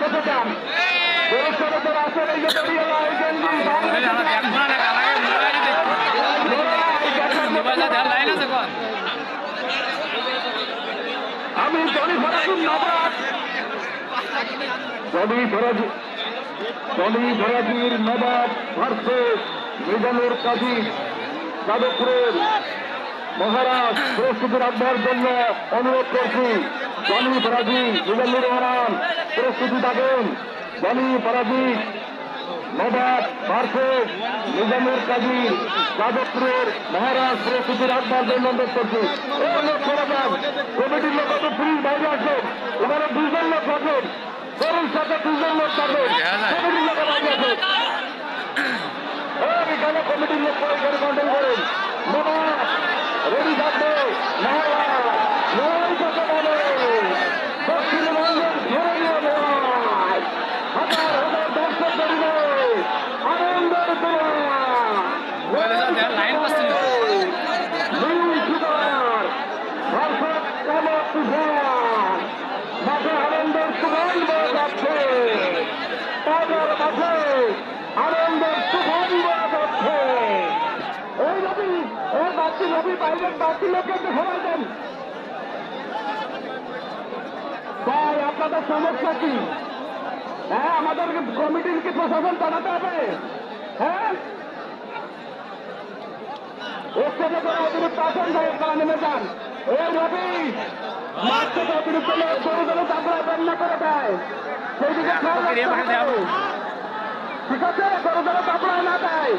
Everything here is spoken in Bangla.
বসে যান। পুরস্কারের আসেন এই যে দলীয় আমি জনি ফরাজুল নবাব জনি ফরাজির নবাব ভার্সেস মিজানুর কাজী যাদবপুরের মহারাজ প্রস্তুতি রাখবার জন্য অনুরোধ করছি। জনি ফরাজি মিজানুর রহমান প্রস্তুতি থাকেন। জনি ফরাজি নবাব ভার্সেস মিজানুর কাজী যাদবপুরের মহারাজ প্রস্তুতি রাখবার জন্য অনুরোধ করছি। অনুরোধ করা যান কমিটির লোক তো পুলিশ বাইরে আসেন, ওখানে 2 জন লোক থাকেন, গরুর সাথে 2 জন লোক থাকেন, কমিটির লোক বাইরে আসেন। এখানে কমিটির লোক করে কন্ট্রোল করেন। নবাব রেডি থাকবে। মহারাজ লড়াই করতে পারে দক্ষিণবঙ্গের ধরনীয় লড়াই। হাজার হাজার দর্শক ধরিবে আনন্দের মাঝে আনন্দের সুগন্ধ যাচ্ছে, তাদের মাঝে আনন্দের সুগন্ধ যাচ্ছে। এই রবি এই বাকি রবি বাইরের বাকি লোককে একটু সবাই দেন। তাই আপনাদের সমস্যা কি? হ্যাঁ, আমাদের কমিটির কি প্রশাসন জানাতে হবে? হ্যাঁ, স্টেজে করে অতিরিক্ত আসন তারা নেমে যান। এই রবি মাঠ থেকে অতিরিক্ত লোক গরু গরু চাপড়ায় বন্যা করে দেয়, সেই দিকে ঠিক আছে, গরু গরু চাপড়ায় না দেয়।